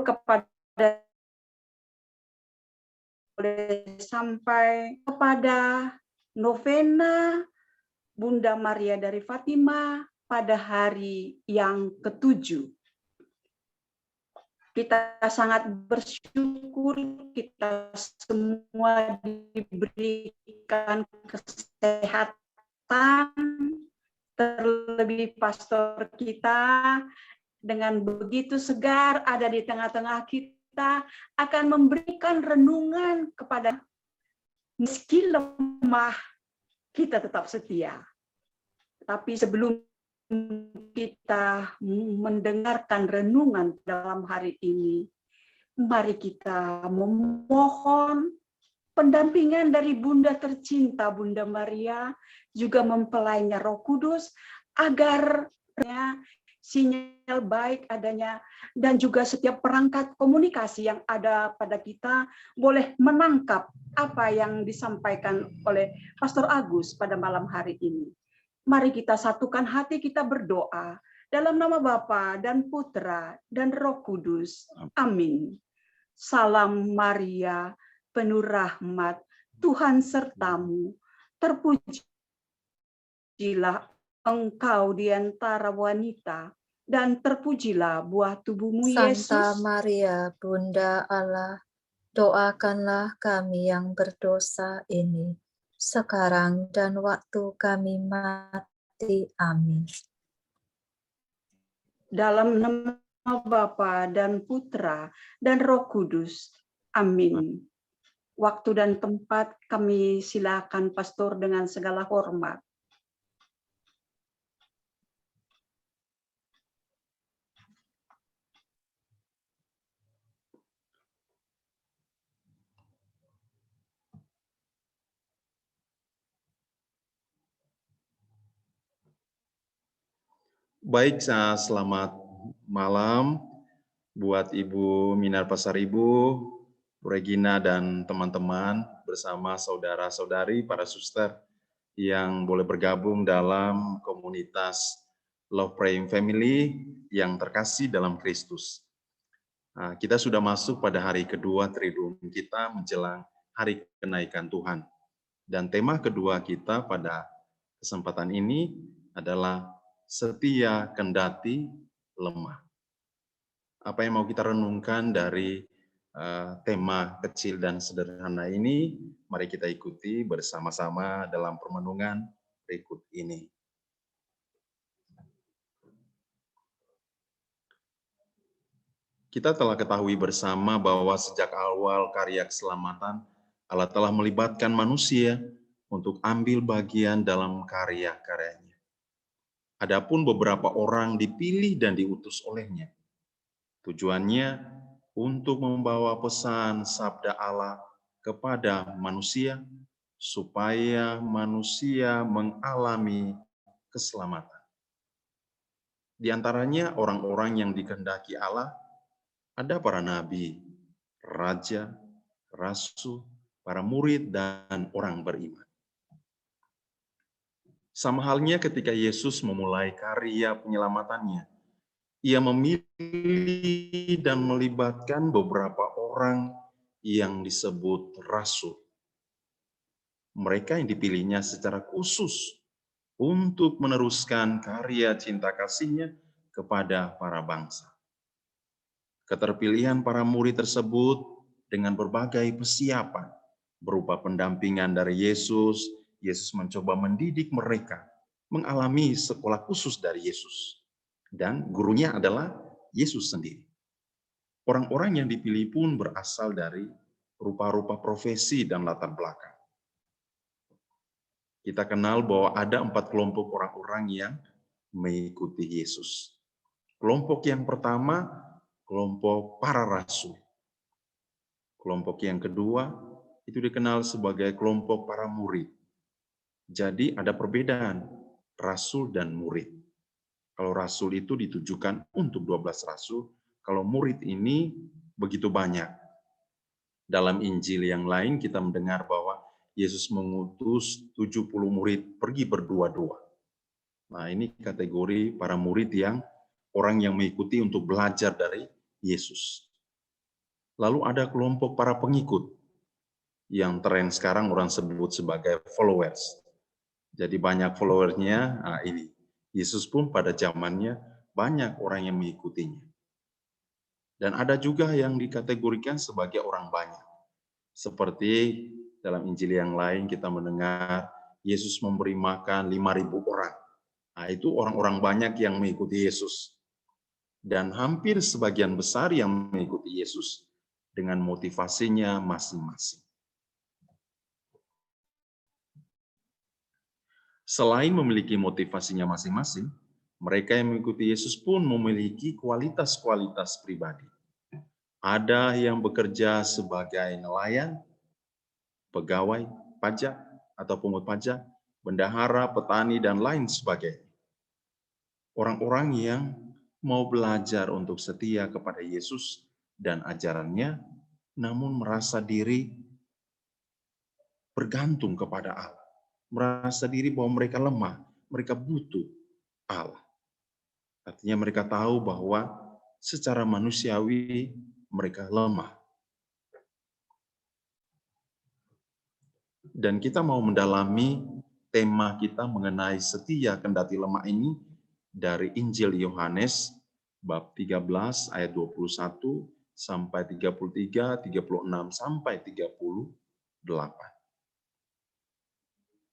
kepada sampai kepada novena Bunda Maria dari Fatima pada hari yang ke-7. Kita sangat bersyukur kita semua diberikan kesehatan, terlebih pastor kita dengan begitu segar ada di tengah-tengah kita akan memberikan renungan kepada meski lemah kita tetap setia. Tapi sebelum kita mendengarkan renungan dalam hari ini, mari kita memohon pendampingan dari Bunda tercinta Bunda Maria, juga mempelainya Roh Kudus, agar sinyal baik adanya, dan juga setiap perangkat komunikasi yang ada pada kita boleh menangkap apa yang disampaikan oleh Pastor Agus pada malam hari ini. Mari kita satukan hati, kita berdoa dalam nama Bapa dan Putra dan Roh Kudus. Amin. Salam Maria, penuh rahmat, Tuhan sertamu. Terpujilah engkau di antara wanita, dan terpujilah buah tubuhmu, Yesus. Santa Maria, Bunda Allah, doakanlah kami yang berdosa ini, sekarang dan waktu kami mati. Amin. Dalam nama Bapa dan Putra dan Roh Kudus. Amin. Waktu dan tempat kami silakan pastor dengan segala hormat. Baik, selamat malam buat Ibu Minar Pasaribu, Bu Regina, dan teman-teman bersama saudara-saudari, para suster yang boleh bergabung dalam komunitas Love Praying Family yang terkasih dalam Kristus. Nah, kita sudah masuk pada hari kedua Triduum kita menjelang hari kenaikan Tuhan. Dan tema kedua kita pada kesempatan ini adalah setia kendati lemah. Apa yang mau kita renungkan dari tema kecil dan sederhana ini, mari kita ikuti bersama-sama dalam permenungan berikut ini. Kita telah ketahui bersama bahwa sejak awal karya keselamatan, Allah telah melibatkan manusia untuk ambil bagian dalam karya-karyanya. Adapun beberapa orang dipilih dan diutus olehnya. Tujuannya untuk membawa pesan sabda Allah kepada manusia, supaya manusia mengalami keselamatan. Di antaranya orang-orang yang dikehendaki Allah, ada para nabi, raja, rasul, para murid, dan orang beriman. Sama halnya ketika Yesus memulai karya penyelamatannya, Ia memilih dan melibatkan beberapa orang yang disebut rasul. Mereka yang dipilihnya secara khusus untuk meneruskan karya cinta kasih-Nya kepada para bangsa. Keterpilihan para murid tersebut dengan berbagai persiapan berupa pendampingan dari Yesus. Yesus mencoba mendidik mereka mengalami sekolah khusus dari Yesus. Dan gurunya adalah Yesus sendiri. Orang-orang yang dipilih pun berasal dari rupa-rupa profesi dan latar belakang. Kita kenal bahwa ada 4 kelompok orang-orang yang mengikuti Yesus. Kelompok yang pertama, kelompok para rasul. Kelompok yang kedua, itu dikenal sebagai kelompok para murid. Jadi ada perbedaan rasul dan murid. Kalau rasul itu ditujukan untuk 12 rasul, kalau murid ini begitu banyak. Dalam Injil yang lain kita mendengar bahwa Yesus mengutus 70 murid pergi berdua-dua. Nah, ini kategori para murid yang orang yang mengikuti untuk belajar dari Yesus. Lalu ada kelompok para pengikut yang tren sekarang orang sebut sebagai followers. Jadi banyak followernya, nah ini. Yesus pun pada zamannya banyak orang yang mengikutinya. Dan ada juga yang dikategorikan sebagai orang banyak. Seperti dalam Injil yang lain kita mendengar Yesus memberi makan 5.000 orang. Nah, itu orang-orang banyak yang mengikuti Yesus. Dan hampir sebagian besar yang mengikuti Yesus dengan motivasinya masing-masing. Selain memiliki motivasinya masing-masing, mereka yang mengikuti Yesus pun memiliki kualitas-kualitas pribadi. Ada yang bekerja sebagai nelayan, pegawai pajak atau pungut pajak, bendahara, petani, dan lain sebagainya. Orang-orang yang mau belajar untuk setia kepada Yesus dan ajarannya, namun merasa diri bergantung kepada Allah. Merasa diri bahwa mereka lemah, mereka butuh Allah. Artinya mereka tahu bahwa secara manusiawi mereka lemah. Dan kita mau mendalami tema kita mengenai setia kendati lemah ini dari Injil Yohanes bab 13 ayat 21 sampai 33, 36 sampai 38.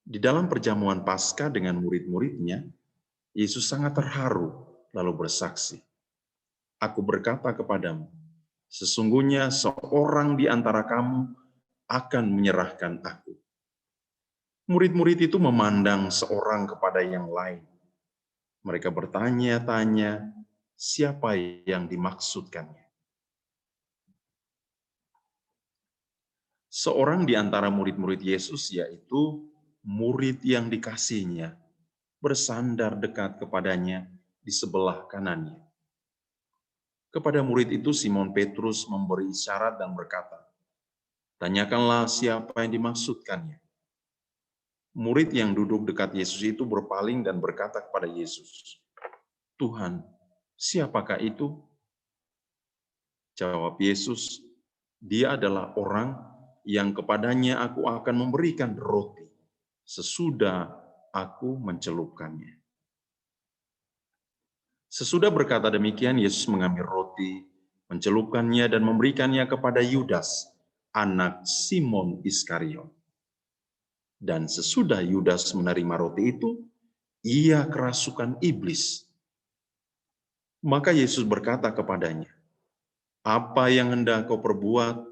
Di dalam perjamuan Paskah dengan murid-muridnya, Yesus sangat terharu lalu bersaksi, "Aku berkata kepadamu, sesungguhnya seorang di antara kamu akan menyerahkan aku." Murid-murid itu memandang seorang kepada yang lain. Mereka bertanya-tanya, siapa yang dimaksudkannya? Seorang di antara murid-murid Yesus, yaitu murid yang dikasihinya, bersandar dekat kepadanya di sebelah kanannya. Kepada murid itu Simon Petrus memberi isyarat dan berkata, "Tanyakanlah siapa yang dimaksudkannya." Murid yang duduk dekat Yesus itu berpaling dan berkata kepada Yesus, "Tuhan, siapakah itu?" Jawab Yesus, "Dia adalah orang yang kepadanya aku akan memberikan roti sesudah aku mencelupkannya." Sesudah berkata demikian, Yesus mengambil roti, mencelupkannya dan memberikannya kepada Yudas, anak Simon Iskariot. Dan sesudah Yudas menerima roti itu, ia kerasukan iblis. Maka Yesus berkata kepadanya, "Apa yang hendak kau perbuat,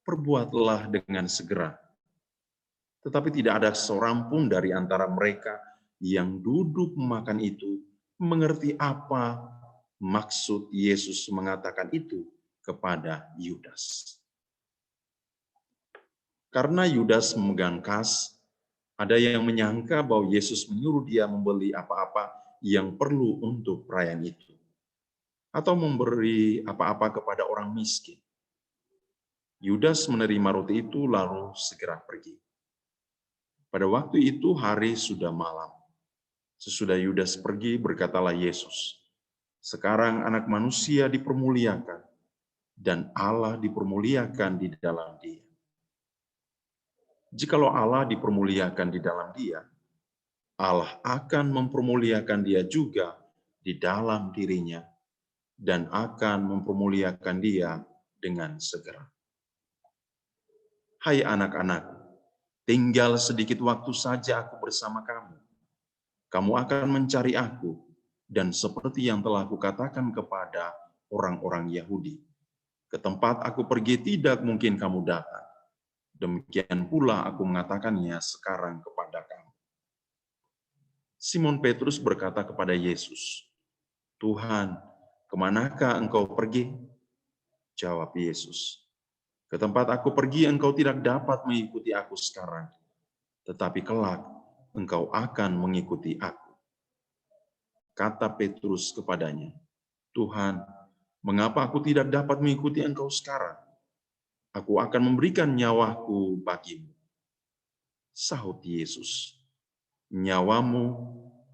perbuatlah dengan segera." Tetapi tidak ada seorang pun dari antara mereka yang duduk makan itu mengerti apa maksud Yesus mengatakan itu kepada Yudas. Karena Yudas memegang kas, ada yang menyangka bahwa Yesus menyuruh dia membeli apa-apa yang perlu untuk perayaan itu, atau memberi apa-apa kepada orang miskin. Yudas menerima roti itu lalu segera pergi. Pada waktu itu hari sudah malam. Sesudah Yudas pergi, berkatalah Yesus, "Sekarang Anak Manusia dipermuliakan, dan Allah dipermuliakan di dalam Dia. Jikalau Allah dipermuliakan di dalam Dia, Allah akan mempermuliakan Dia juga di dalam dirinya, dan akan mempermuliakan Dia dengan segera." Hai anak-anakku, tinggal sedikit waktu saja aku bersama kamu. Kamu akan mencari aku, dan seperti yang telah kukatakan kepada orang-orang Yahudi, ke tempat aku pergi tidak mungkin kamu datang. Demikian pula aku mengatakannya sekarang kepada kamu. Simon Petrus berkata kepada Yesus, "Tuhan, kemanakah engkau pergi?" Jawab Yesus, "Ke tempat aku pergi engkau tidak dapat mengikuti aku sekarang, tetapi kelak engkau akan mengikuti aku." Kata Petrus kepadanya, "Tuhan, mengapa aku tidak dapat mengikuti engkau sekarang? Aku akan memberikan nyawaku bagimu." Sahut Yesus, "Nyawamu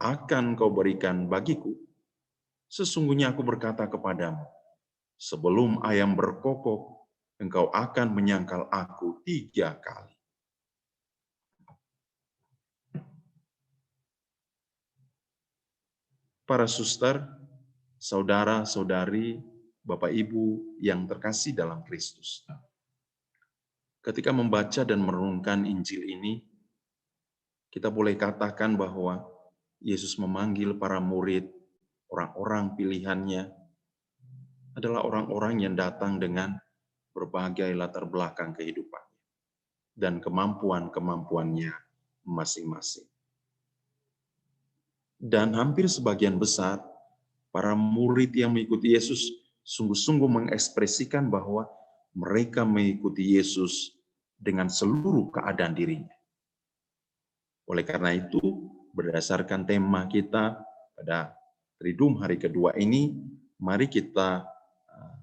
akan kau berikan bagiku. Sesungguhnya aku berkata kepadamu, sebelum ayam berkokok, engkau akan menyangkal aku 3 kali. Para suster, saudara-saudari, Bapak Ibu yang terkasih dalam Kristus. Ketika membaca dan merenungkan Injil ini, kita boleh katakan bahwa Yesus memanggil para murid, orang-orang pilihannya, adalah orang-orang yang datang dengan berbagai latar belakang kehidupan dan kemampuan-kemampuannya masing-masing. Dan hampir sebagian besar para murid yang mengikuti Yesus sungguh-sungguh mengekspresikan bahwa mereka mengikuti Yesus dengan seluruh keadaan dirinya. Oleh karena itu, berdasarkan tema kita pada Triduum hari kedua ini, mari kita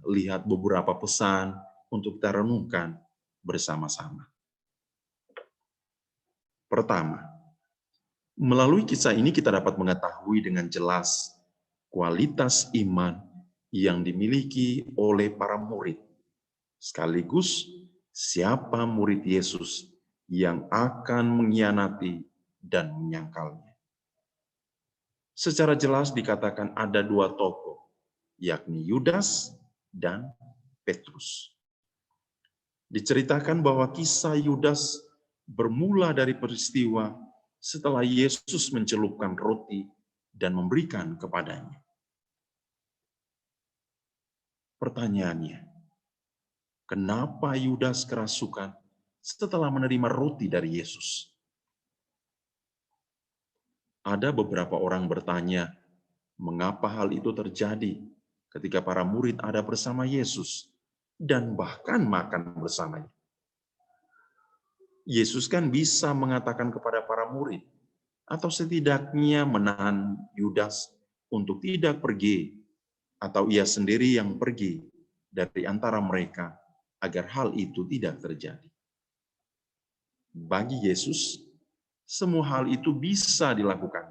lihat beberapa pesan untuk kita renungkan bersama-sama. Pertama, melalui kisah ini kita dapat mengetahui dengan jelas kualitas iman yang dimiliki oleh para murid, sekaligus siapa murid Yesus yang akan mengkhianati dan menyangkalnya. Secara jelas dikatakan ada 2 tokoh, yakni Yudas dan Petrus. Diceritakan bahwa kisah Yudas bermula dari peristiwa setelah Yesus mencelupkan roti dan memberikan kepadanya. Pertanyaannya, kenapa Yudas kerasukan setelah menerima roti dari Yesus? Ada beberapa orang bertanya, mengapa hal itu terjadi ketika para murid ada bersama Yesus dan bahkan makan bersamanya? Yesus kan bisa mengatakan kepada para murid, atau setidaknya menahan Yudas untuk tidak pergi, atau ia sendiri yang pergi dari antara mereka, agar hal itu tidak terjadi. Bagi Yesus, semua hal itu bisa dilakukan.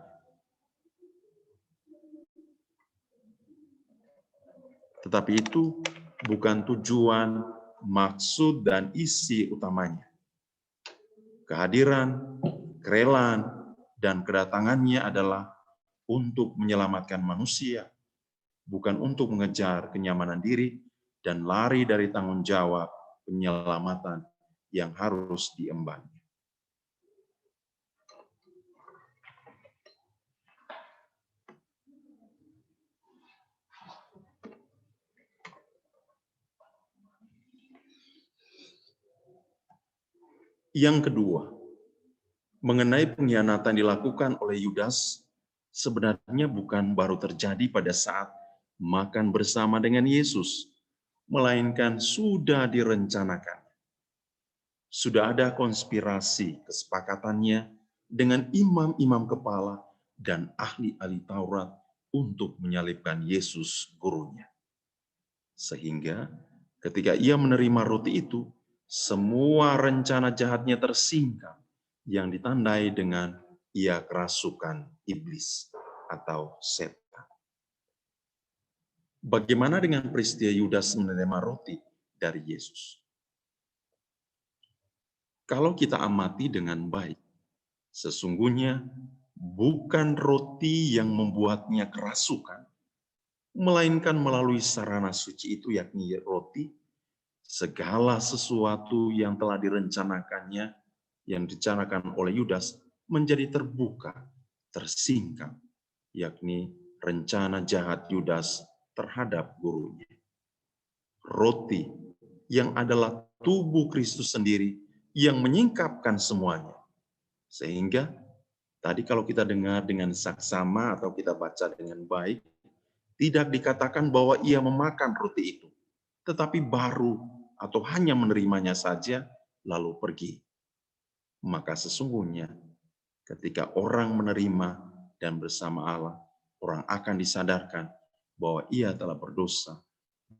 Tetapi itu bukan tujuan, maksud, dan isi utamanya. Kehadiran, kerelaan, dan kedatangannya adalah untuk menyelamatkan manusia, bukan untuk mengejar kenyamanan diri dan lari dari tanggung jawab penyelamatan yang harus diembannya. Yang kedua, mengenai pengkhianatan dilakukan oleh Yudas, sebenarnya bukan baru terjadi pada saat makan bersama dengan Yesus, melainkan sudah direncanakan. Sudah ada konspirasi kesepakatannya dengan imam-imam kepala dan ahli-ahli Taurat untuk menyalibkan Yesus gurunya. Sehingga ketika ia menerima roti itu, semua rencana jahatnya tersingkap yang ditandai dengan ia kerasukan iblis atau setan. Bagaimana dengan peristiwa Yudas menerima roti dari Yesus? Kalau kita amati dengan baik, sesungguhnya bukan roti yang membuatnya kerasukan, melainkan melalui sarana suci itu, yakni roti, segala sesuatu yang telah direncanakannya, yang direncanakan oleh Yudas, menjadi terbuka, tersingkap, yakni rencana jahat Yudas terhadap gurunya. Roti yang adalah tubuh Kristus sendiri yang menyingkapkan semuanya. Sehingga tadi kalau kita dengar dengan saksama atau kita baca dengan baik, tidak dikatakan bahwa ia memakan roti itu, tetapi baru atau hanya menerimanya saja lalu pergi. Maka sesungguhnya ketika orang menerima dan bersama Allah, orang akan disadarkan bahwa ia telah berdosa,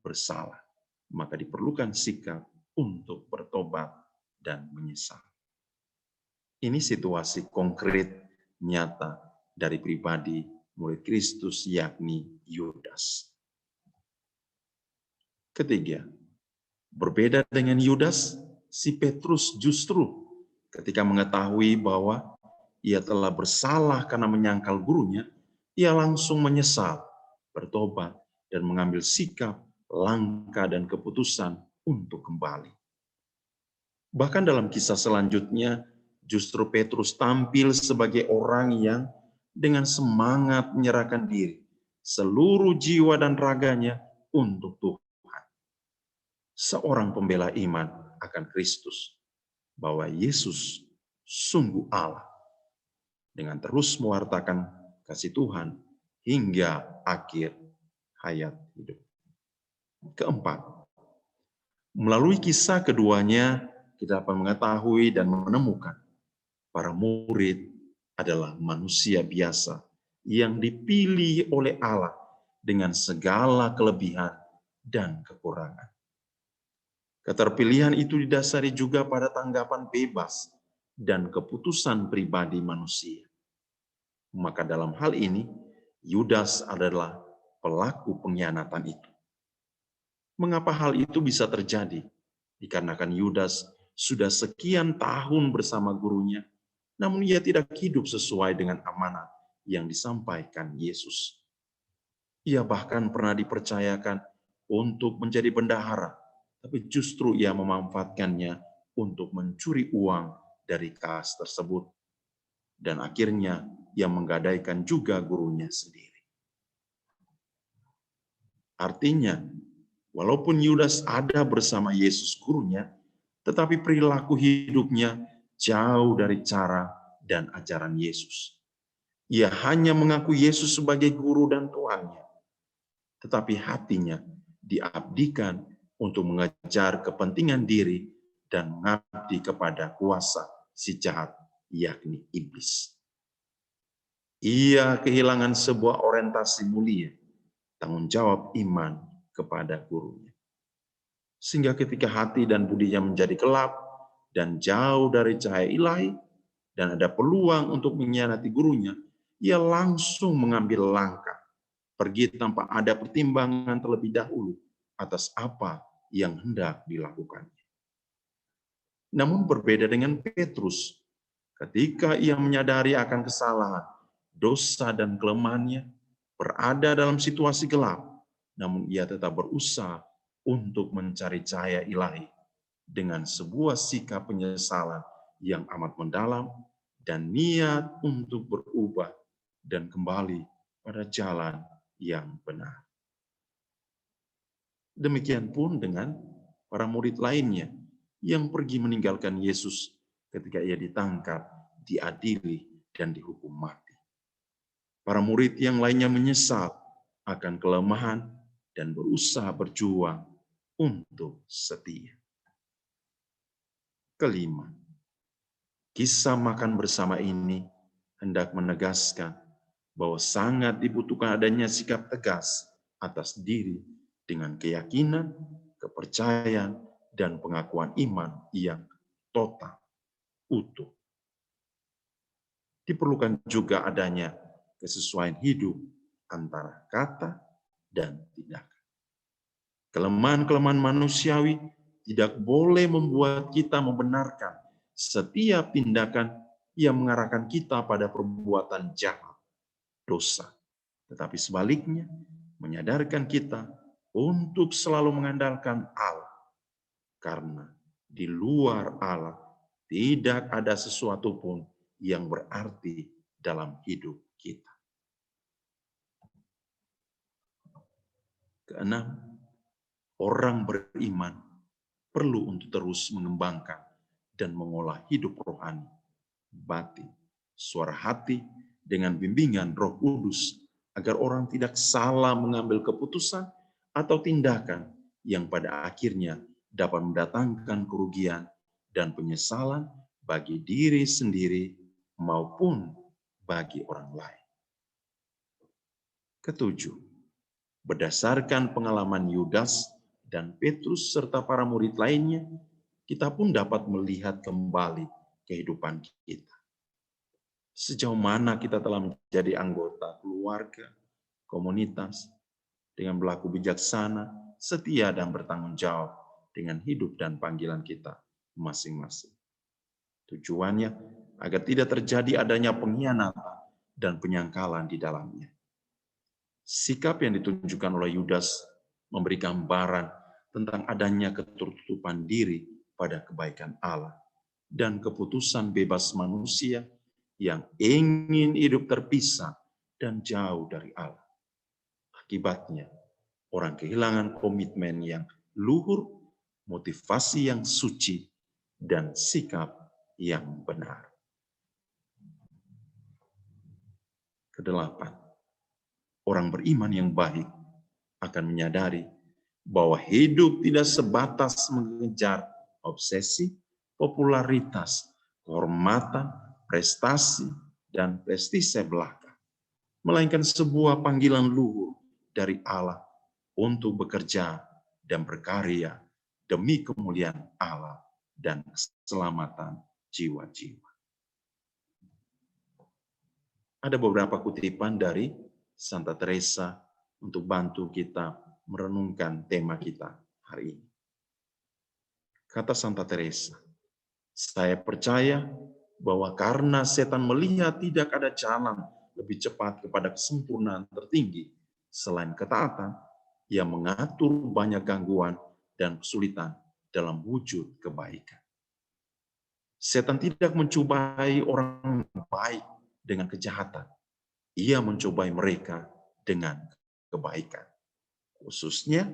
bersalah. Maka diperlukan sikap untuk bertobat dan menyesal. Ini situasi konkret nyata dari pribadi murid Kristus, yakni Yudas. Ketiga, Berbeda dengan Yudas, si Petrus justru ketika mengetahui bahwa ia telah bersalah karena menyangkal gurunya, ia langsung menyesal, bertobat, dan mengambil sikap, langkah, dan keputusan untuk kembali. Bahkan dalam kisah selanjutnya, justru Petrus tampil sebagai orang yang dengan semangat menyerahkan diri, seluruh jiwa dan raganya untuk Tuhan. Seorang pembela iman akan Kristus, bahwa Yesus sungguh Allah, dengan terus mewartakan kasih Tuhan hingga akhir hayat hidup. Keempat, melalui kisah keduanya, kita dapat mengetahui dan menemukan para murid adalah manusia biasa yang dipilih oleh Allah dengan segala kelebihan dan kekurangan. Keterpilihan itu didasari juga pada tanggapan bebas dan keputusan pribadi manusia. Maka dalam hal ini, Yudas adalah pelaku pengkhianatan itu. Mengapa hal itu bisa terjadi? Dikarenakan Yudas sudah sekian tahun bersama gurunya, namun ia tidak hidup sesuai dengan amanat yang disampaikan Yesus. Ia bahkan pernah dipercayakan untuk menjadi bendahara, tapi justru ia memanfaatkannya untuk mencuri uang dari kas tersebut. Dan akhirnya ia menggadaikan juga gurunya sendiri. Artinya, walaupun Yudas ada bersama Yesus gurunya, tetapi perilaku hidupnya jauh dari cara dan ajaran Yesus. Ia hanya mengaku Yesus sebagai guru dan Tuannya, tetapi hatinya diabdikan untuk mengejar kepentingan diri dan mengabdi kepada kuasa si jahat, yakni iblis. Ia kehilangan sebuah orientasi mulia, tanggung jawab iman kepada gurunya. Sehingga ketika hati dan budinya menjadi gelap dan jauh dari cahaya ilahi, dan ada peluang untuk mengkhianati gurunya, ia langsung mengambil langkah, pergi tanpa ada pertimbangan terlebih dahulu atas apa yang hendak dilakukannya. Namun berbeda dengan Petrus, ketika ia menyadari akan kesalahan, dosa dan kelemahannya, berada dalam situasi gelap, namun ia tetap berusaha untuk mencari cahaya ilahi dengan sebuah sikap penyesalan yang amat mendalam dan niat untuk berubah dan kembali pada jalan yang benar. Demikian pun dengan para murid lainnya yang pergi meninggalkan Yesus ketika ia ditangkap, diadili, dan dihukum mati. Para murid yang lainnya menyesal akan kelemahan dan berusaha berjuang untuk setia. Kelima, kisah makan bersama ini hendak menegaskan bahwa sangat dibutuhkan adanya sikap tegas atas diri dengan keyakinan, kepercayaan, dan pengakuan iman yang total, utuh. Diperlukan juga adanya kesesuaian hidup antara kata dan tindakan. Kelemahan-kelemahan manusiawi tidak boleh membuat kita membenarkan setiap tindakan yang mengarahkan kita pada perbuatan jahat, dosa. Tetapi sebaliknya, menyadarkan kita untuk selalu mengandalkan Allah. Karena di luar Allah tidak ada sesuatu pun yang berarti dalam hidup kita. Keenam, orang beriman perlu untuk terus mengembangkan dan mengolah hidup rohani, batin, suara hati dengan bimbingan Roh Kudus agar orang tidak salah mengambil keputusan atau tindakan yang pada akhirnya dapat mendatangkan kerugian dan penyesalan bagi diri sendiri maupun bagi orang lain. Ketujuh, berdasarkan pengalaman Yudas dan Petrus serta para murid lainnya, kita pun dapat melihat kembali kehidupan kita. Sejauh mana kita telah menjadi anggota keluarga, komunitas, dengan berlaku bijaksana, setia, dan bertanggung jawab dengan hidup dan panggilan kita masing-masing. Tujuannya agar tidak terjadi adanya pengkhianatan dan penyangkalan di dalamnya. Sikap yang ditunjukkan oleh Yudas memberi gambaran tentang adanya ketertutupan diri pada kebaikan Allah dan keputusan bebas manusia yang ingin hidup terpisah dan jauh dari Allah. Akibatnya, orang kehilangan komitmen yang luhur, motivasi yang suci, dan sikap yang benar. Kedelapan, orang beriman yang baik akan menyadari bahwa hidup tidak sebatas mengejar obsesi, popularitas, kehormatan, prestasi, dan prestise belaka, melainkan sebuah panggilan luhur dari Allah untuk bekerja dan berkarya demi kemuliaan Allah dan keselamatan jiwa-jiwa. Ada beberapa kutipan dari Santa Teresa untuk bantu kita merenungkan tema kita hari ini. Kata Santa Teresa, saya percaya bahwa karena setan melihat tidak ada jalan lebih cepat kepada kesempurnaan tertinggi selain ketaatan, ia mengatur banyak gangguan dan kesulitan dalam wujud kebaikan. Setan tidak mencobai orang baik dengan kejahatan. Ia mencobai mereka dengan kebaikan. Khususnya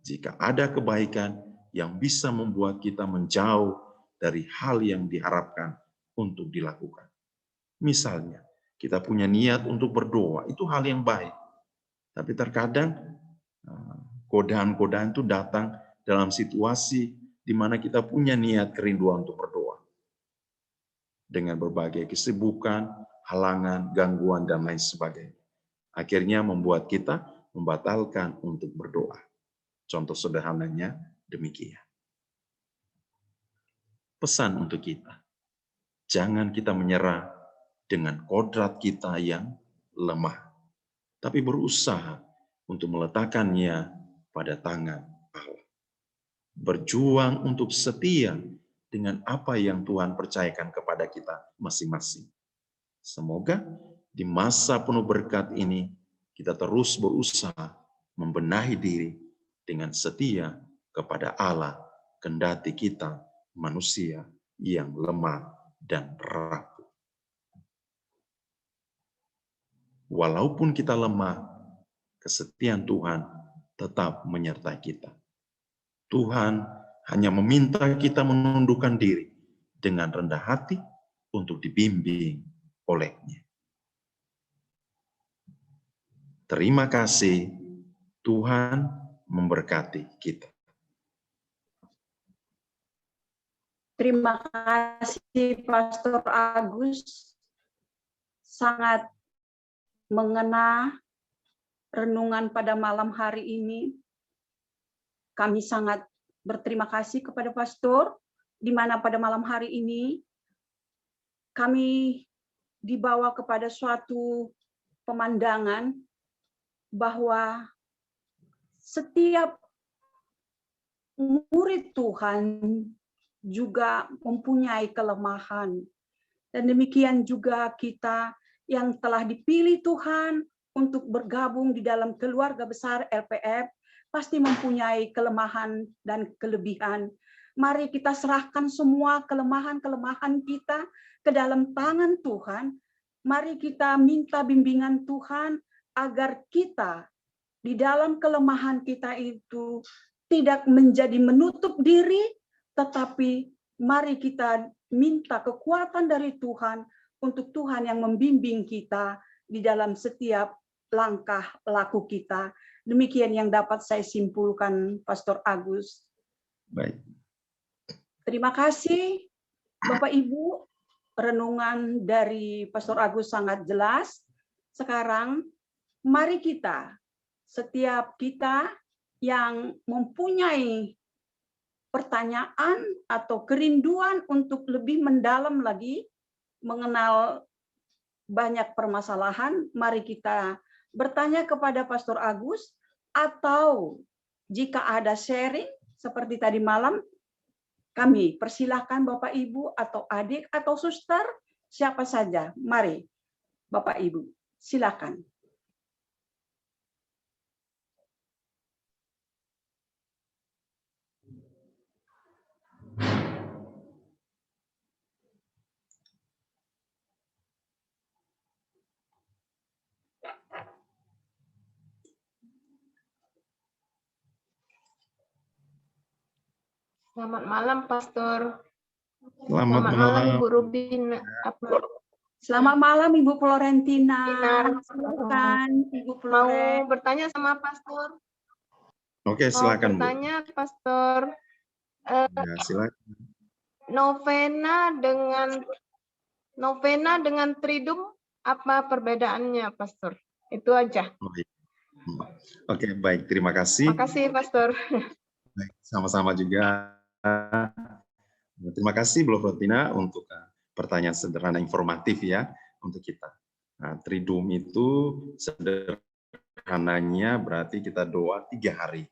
jika ada kebaikan yang bisa membuat kita menjauh dari hal yang diharapkan untuk dilakukan. Misalnya, kita punya niat untuk berdoa, itu hal yang baik. Tapi terkadang godaan-godaan itu datang dalam situasi di mana kita punya niat kerinduan untuk berdoa. Dengan berbagai kesibukan, halangan, gangguan, dan lain sebagainya. Akhirnya membuat kita membatalkan untuk berdoa. Contoh sederhananya demikian. Pesan untuk kita, jangan kita menyerah dengan kodrat kita yang lemah, tapi berusaha untuk meletakkannya pada tangan Allah. Berjuang untuk setia dengan apa yang Tuhan percayakan kepada kita masing-masing. Semoga di masa penuh berkat ini kita terus berusaha membenahi diri dengan setia kepada Allah, kendati kita manusia yang lemah dan rapuh. Walaupun kita lemah, kesetiaan Tuhan tetap menyertai kita. Tuhan hanya meminta kita menundukkan diri dengan rendah hati untuk dibimbing olehnya. Terima kasih, Tuhan memberkati kita. Terima kasih Pastor Agus, sangat mengena renungan pada malam hari ini. Kami sangat berterima kasih kepada Pastor, di mana pada malam hari ini kami dibawa kepada suatu pemandangan bahwa setiap murid Tuhan juga mempunyai kelemahan. Dan demikian juga kita yang telah dipilih Tuhan untuk bergabung di dalam keluarga besar LPF, pasti mempunyai kelemahan dan kelebihan. Mari kita serahkan semua kelemahan-kelemahan kita ke dalam tangan Tuhan. Mari kita minta bimbingan Tuhan agar kita di dalam kelemahan kita itu tidak menjadi menutup diri, tetapi mari kita minta kekuatan dari Tuhan untuk Tuhan yang membimbing kita di dalam setiap langkah laku kita. Demikian yang dapat saya simpulkan, Pastor Agus. Baik. Terima kasih, Bapak Ibu. Renungan dari Pastor Agus sangat jelas. Sekarang, mari kita, setiap kita yang mempunyai pertanyaan atau kerinduan untuk lebih mendalam lagi mengenal banyak permasalahan, mari kita bertanya kepada Pastor Agus, atau jika ada sharing, seperti tadi malam, kami persilahkan Bapak Ibu atau adik atau suster, siapa saja. Mari Bapak Ibu, silakan. Selamat malam, Pastor. Selamat malam. Ibu Rubin. Selamat malam Ibu Florentina. Binar. Silakan Ibu Mau Floren. bertanya sama Pastor. Oke, silakan Bu. Mau bertanya, Pastor. Ya, silakan. Novena dengan Triduum, apa perbedaannya, Pastor? Itu aja. Oke, baik. Terima kasih. Makasih, Pastor. Baik, sama-sama juga. Terima kasih Bu Florentina untuk pertanyaan sederhana informatif ya untuk kita. Nah, Triduum itu sederhananya berarti kita doa 3 hari.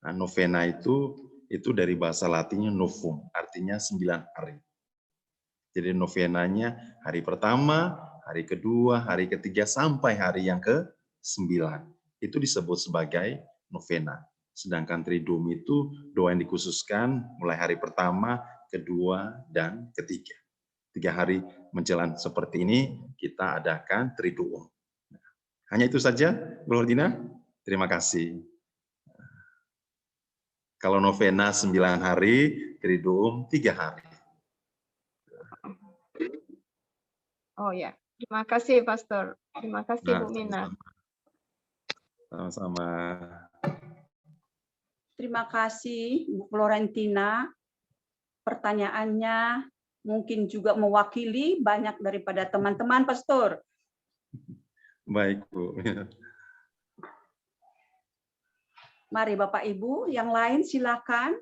Nah, novena itu dari bahasa Latinnya novum, artinya 9 hari. Jadi novenanya hari pertama, hari kedua, hari ketiga, sampai hari yang ke-9. Itu disebut sebagai novena. Sedangkan Triduum itu doa yang dikhususkan mulai hari pertama, kedua, dan ketiga. 3 hari menjelang seperti ini, kita adakan Triduum. Hanya itu saja, Bu Florentina. Terima kasih. Kalau novena 9 hari, Triduum 3 hari. Oh ya, terima kasih, Pastor. Terima kasih, Nah, Bu Mina. sama-sama. Terima kasih Bu Florentina. Pertanyaannya mungkin juga mewakili banyak daripada teman-teman Pastor. Baik, Bu. Mari Bapak Ibu, yang lain silakan.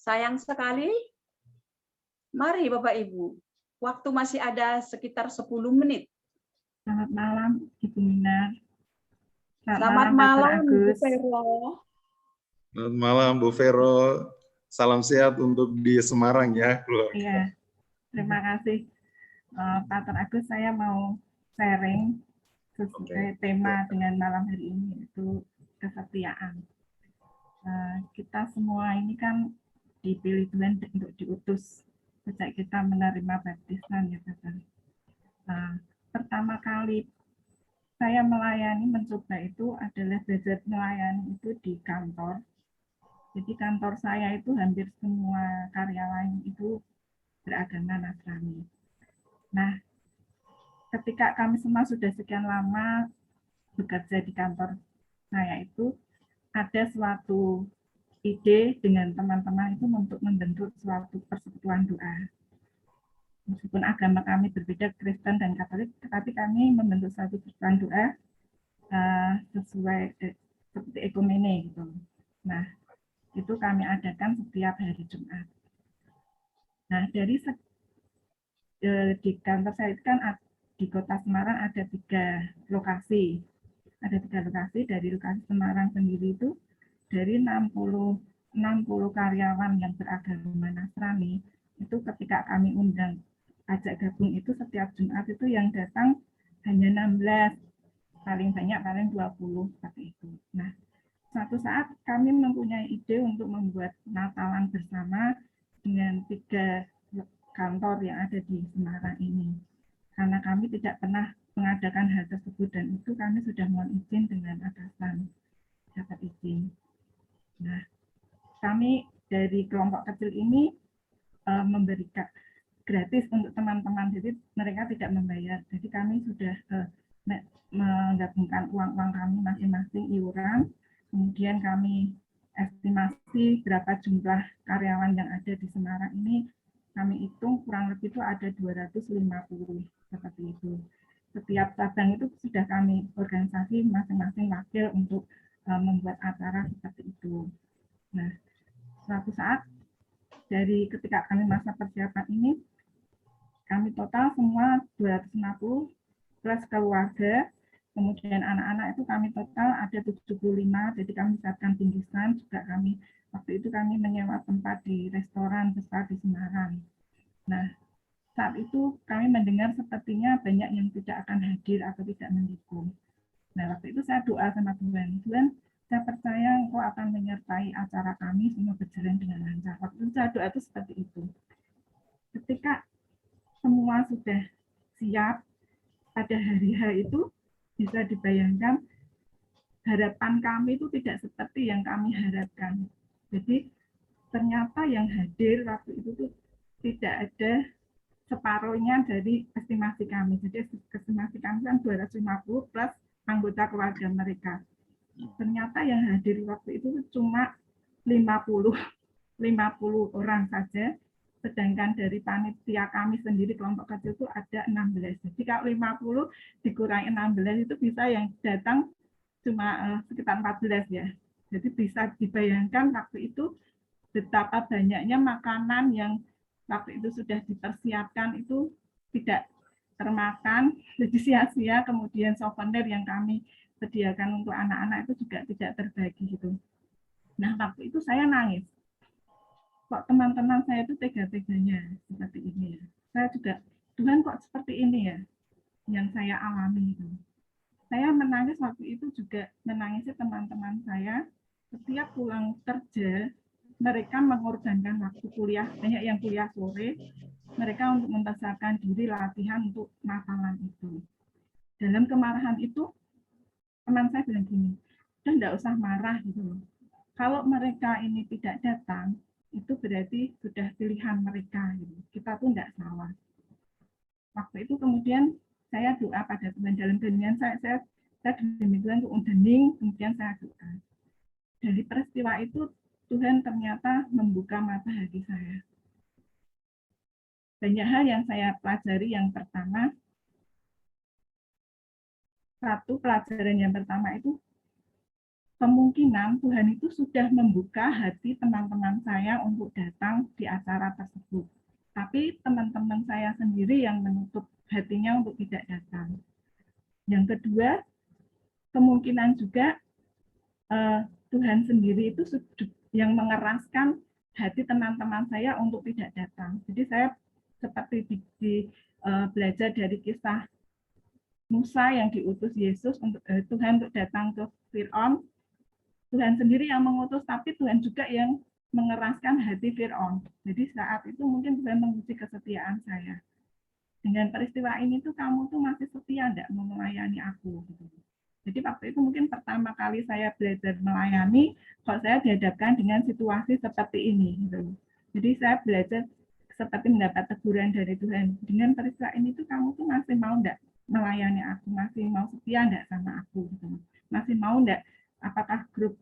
Sayang sekali. Mari Bapak Ibu, waktu masih ada sekitar 10 menit. Selamat malam, Ibu Minar. Selamat Pastor malam, Bu Agus. Vero. Selamat malam, Bu Vero. Salam sehat untuk di Semarang ya, keluarga. Iya, terima kasih. Pastor Agus, saya mau sharing sesuai tema dengan malam hari ini, yaitu kesetiaan. Kita semua ini kan dipilih Tuhan untuk diutus sejak kita menerima baptisan ya, Pastor. Pertama kali saya mencoba itu adalah belajar melayani itu di kantor. Jadi kantor saya itu hampir semua karyawan itu beragama Nasrani. Nah, ketika kami semua sudah sekian lama bekerja di kantor saya itu, ada suatu ide dengan teman-teman itu untuk membentuk suatu persekutuan doa. Meskipun agama kami berbeda, Kristen dan Katolik, tetapi kami membentuk suatu persekutuan doa sesuai seperti ekumene gitu. Nah, itu kami adakan setiap hari Jumat. Nah, di kantor saya itu kan di Kota Semarang ada 3 lokasi. Ada 3 lokasi. Dari lokasi Semarang sendiri itu dari 60 karyawan yang beragama Nasrani itu ketika kami undang ajak gabung itu setiap Jumat itu yang datang hanya 16, paling banyak paling 20 seperti itu. Nah, suatu saat kami mempunyai ide untuk membuat Natalan bersama dengan 3 kantor yang ada di Semarang ini. Karena kami tidak pernah mengadakan hal tersebut dan itu kami sudah mohon izin dengan atasan, dapat izin. Nah, kami dari kelompok kecil ini memberikan gratis untuk teman-teman, jadi mereka tidak membayar. Jadi kami sudah menggabungkan uang-uang kami masing-masing iuran. Kemudian kami estimasi berapa jumlah karyawan yang ada di Semarang ini kami hitung kurang lebih itu ada 250 seperti itu. Setiap cabang itu sudah kami organisasi masing-masing wakil untuk membuat acara seperti itu. Nah, suatu saat dari ketika kami masa persiapan ini, kami total semua 250 plus keluarga, kemudian anak-anak itu kami total ada 75, jadi kami siapkan bingkisan, juga kami waktu itu kami menyewa tempat di restoran besar di Semarang. Nah, saat itu kami mendengar sepertinya banyak yang tidak akan hadir atau tidak mendukung. Nah, waktu itu saya doa sama Tuhan, Tuhan, saya percaya Engkau akan menyertai acara kami semua berjalan dengan lancar. Waktu itu saya doa itu seperti itu. Ketika semua sudah siap, pada hari H itu bisa dibayangkan harapan kami itu tidak seperti yang kami harapkan. Jadi ternyata yang hadir waktu itu tuh tidak ada separuhnya dari estimasi kami. Jadi estimasi kami kan 250 plus anggota keluarga mereka. Ternyata yang hadir waktu itu cuma 50 orang saja, sedangkan dari panitia kami sendiri kelompok kecil itu ada 16. Jadi kalau 50 dikurangi 16 itu bisa yang datang cuma sekitar 14 ya. Jadi bisa dibayangkan waktu itu betapa banyaknya makanan yang waktu itu sudah dipersiapkan itu tidak termakan, jadi sia-sia. Kemudian souvenir yang kami sediakan untuk anak-anak itu juga tidak terbagi gitu. Nah, waktu itu saya nangis. Kok teman-teman saya itu tega-teganya seperti ini ya. Saya juga, Tuhan kok seperti ini ya yang saya alami itu. Saya menangis waktu itu juga menangisi teman-teman saya. Setiap pulang kerja, mereka mengorbankan waktu kuliah, banyak yang kuliah sore, mereka untuk mempersiapkan diri latihan untuk Natalan itu. Dalam kemarahan itu, teman saya bilang gini, udah enggak usah marah gitu. Kalau mereka ini tidak datang, itu berarti sudah pilihan mereka. Gitu. Kita tuh enggak salah. Waktu itu kemudian saya doa pada Tuhan, dalam keheningan saya demi Tuhan untuk hening, kemudian saya doa. Dari peristiwa itu Tuhan ternyata membuka mata hati saya. Banyak hal yang saya pelajari. Yang pertama, pelajaran yang pertama itu kemungkinan Tuhan itu sudah membuka hati teman-teman saya untuk datang di acara tersebut. Tapi teman-teman saya sendiri yang menutup hatinya untuk tidak datang. Yang kedua, kemungkinan juga Tuhan sendiri itu yang mengeraskan hati teman-teman saya untuk tidak datang. Jadi saya seperti belajar dari kisah Musa yang diutus Yesus untuk Tuhan untuk datang ke Fir'aun. Tuhan sendiri yang mengutus, tapi Tuhan juga yang mengeraskan hati Fir'aun. Jadi saat itu mungkin Tuhan menguji kesetiaan saya. Dengan peristiwa ini tuh kamu tuh masih setia enggak mau melayani aku? Jadi waktu itu mungkin pertama kali saya belajar melayani, kok saya dihadapkan dengan situasi seperti ini. Gitu. Jadi saya belajar seperti mendapat teguran dari Tuhan. Dengan peristiwa ini tuh kamu tuh masih mau enggak melayani aku, masih mau setia enggak sama aku? Gitu. Masih mau enggak, apakah grup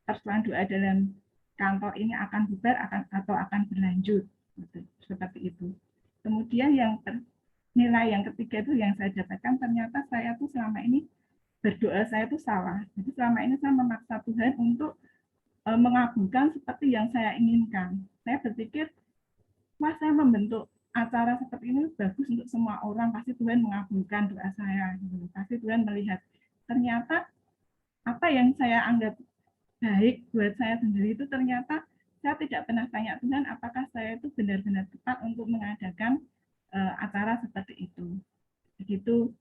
persoalan doa dalam kantor ini akan bubar atau akan berlanjut? Gitu. Seperti itu. Kemudian nilai yang ketiga itu yang saya dapatkan, ternyata saya tuh selama ini berdoa saya itu salah. Jadi selama ini saya memaksa Tuhan untuk mengabulkan seperti yang saya inginkan. Saya berpikir, wah saya membentuk acara seperti ini bagus untuk semua orang, pasti Tuhan mengabulkan doa saya. Pasti Tuhan melihat. Ternyata apa yang saya anggap baik buat saya sendiri itu ternyata saya tidak pernah tanya Tuhan apakah saya itu benar-benar tepat untuk mengadakan acara seperti itu. Begitu.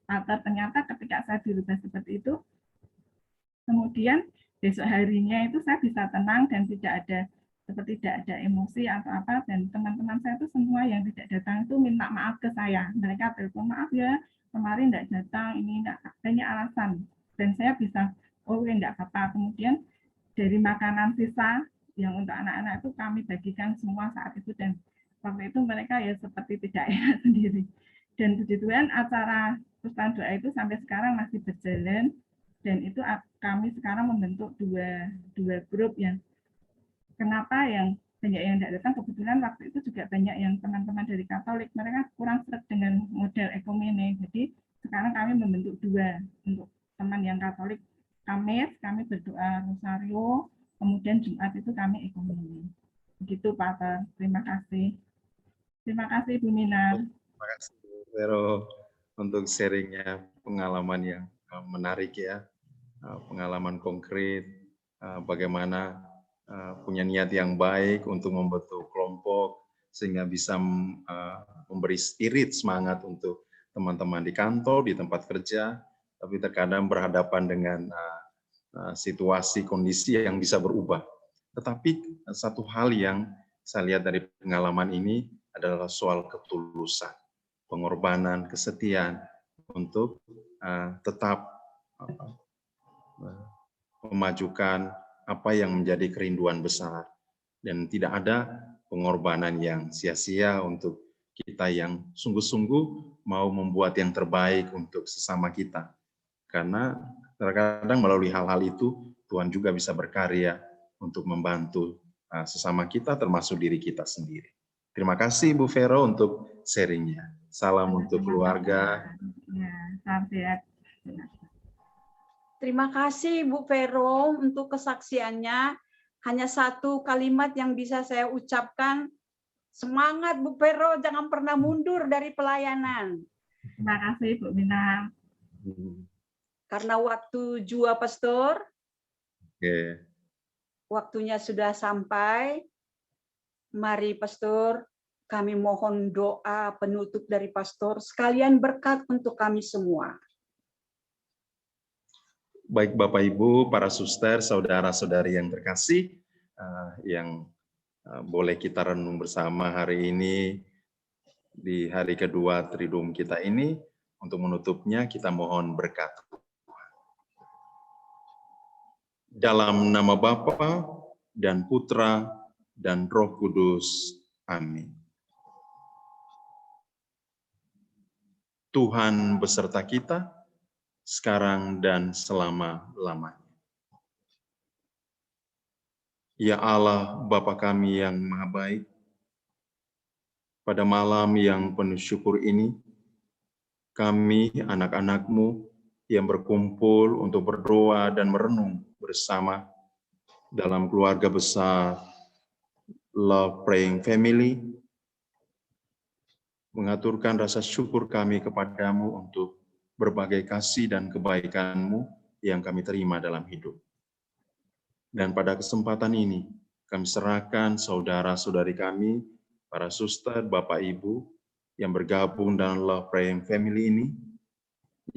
Atau ternyata ketika saya dirubah seperti itu, kemudian besok harinya itu saya bisa tenang dan tidak ada emosi atau apa, dan teman-teman saya itu semua yang tidak datang itu minta maaf ke saya. Mereka telepon, maaf ya kemarin tidak datang, ini tidak, banyak alasan, dan saya bisa enggak apa-apa. Kemudian dari makanan sisa yang untuk anak-anak itu kami bagikan semua saat itu, dan waktu itu mereka ya seperti tidak enak sendiri. Dan puji Tuhan acara Pusat Doa itu sampai sekarang masih berjalan, dan itu kami sekarang membentuk dua grup yang kenapa yang banyak yang tidak datang. Kebetulan waktu itu juga banyak yang teman-teman dari Katolik, mereka kurang seret dengan model ekumene. Jadi sekarang kami membentuk dua, untuk teman yang Katolik Kamis kami berdoa rosario, kemudian Jumat itu kami ekumene. Begitu Pak Ter. Terima kasih. Terima kasih Bu Minar. Terima kasih Bu Vero untuk sharingnya, pengalaman yang menarik ya, pengalaman konkret, bagaimana punya niat yang baik untuk membentuk kelompok sehingga bisa memberi spirit semangat untuk teman-teman di kantor, di tempat kerja, tapi terkadang berhadapan dengan situasi kondisi yang bisa berubah. Tetapi satu hal yang saya lihat dari pengalaman ini adalah soal ketulusan, pengorbanan, kesetiaan untuk tetap memajukan apa yang menjadi kerinduan besar, dan tidak ada pengorbanan yang sia-sia untuk kita yang sungguh-sungguh mau membuat yang terbaik untuk sesama kita. Karena terkadang melalui hal-hal itu Tuhan juga bisa berkarya untuk membantu sesama kita, termasuk diri kita sendiri. Terima kasih Bu Vero untuk sharingnya. Salam untuk keluarga. Ya, salam sehat. Terima kasih Bu Vero untuk kesaksiannya. Hanya satu kalimat yang bisa saya ucapkan, semangat Bu Vero, jangan pernah mundur dari pelayanan. Terima kasih Bu Minar. Karena waktu jua Pastor, Oke. waktunya sudah sampai. Mari Pastor, kami mohon doa penutup dari Pastor, sekalian berkat untuk kami semua. Baik Bapak Ibu, para suster, saudara-saudari yang terkasih, yang boleh kita renung bersama hari ini, di hari kedua Triduum kita ini. Untuk menutupnya kita mohon berkat. Dalam nama Bapa dan Putra dan Roh Kudus. Amin. Tuhan beserta kita, sekarang dan selama-lamanya. Ya Allah, Bapa kami yang Maha Baik, pada malam yang penuh syukur ini, kami anak-anak-Mu yang berkumpul untuk berdoa dan merenung bersama dalam keluarga besar Love Praying Family, mengaturkan rasa syukur kami kepadamu untuk berbagai kasih dan kebaikan-Mu yang kami terima dalam hidup. Dan pada kesempatan ini, kami serahkan saudara-saudari kami, para suster, Bapak Ibu, yang bergabung dalam Love Praying Family ini,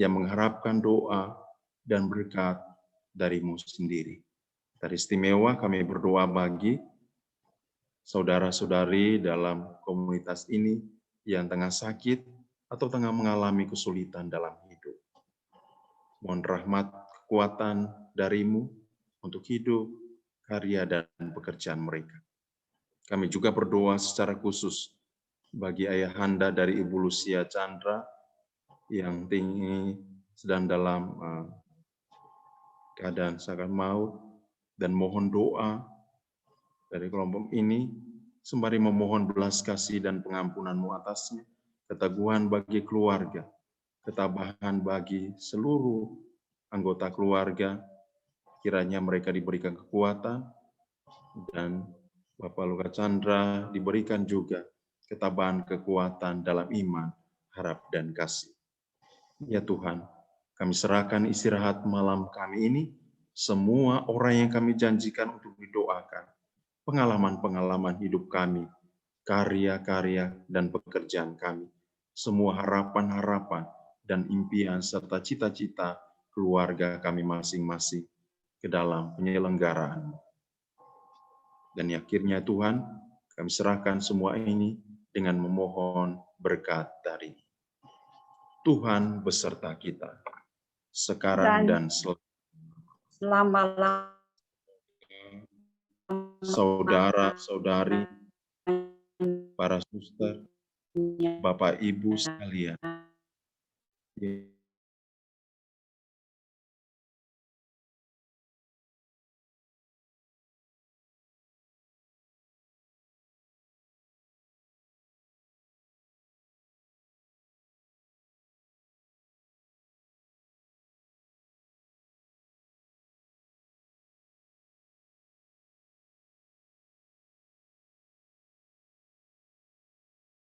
yang mengharapkan doa dan berkat dari-Mu sendiri. Teristimewa kami berdoa bagi saudara-saudari dalam komunitas ini yang tengah sakit atau tengah mengalami kesulitan dalam hidup. Mohon rahmat, kekuatan dari-Mu untuk hidup, karya, dan pekerjaan mereka. Kami juga berdoa secara khusus bagi ayahanda dari Ibu Lucia Chandra yang tinggi sedang dalam keadaan sakit maut, dan mohon doa dari kelompok ini sembari memohon belas kasih dan pengampunan-Mu atasnya, keteguhan bagi keluarga, ketabahan bagi seluruh anggota keluarga, kiranya mereka diberikan kekuatan, dan Bapak Luka Chandra diberikan juga ketabahan kekuatan dalam iman, harap, dan kasih. Ya Tuhan, kami serahkan istirahat malam kami ini, semua orang yang kami janjikan untuk didoakan, pengalaman-pengalaman hidup kami, karya-karya dan pekerjaan kami, semua harapan-harapan dan impian serta cita-cita keluarga kami masing-masing ke dalam penyelenggaraan. Dan akhirnya Tuhan, kami serahkan semua ini dengan memohon berkat dari Tuhan beserta kita, sekarang dan selama-lamanya. Saudara-saudari, para suster, Bapak Ibu sekalian,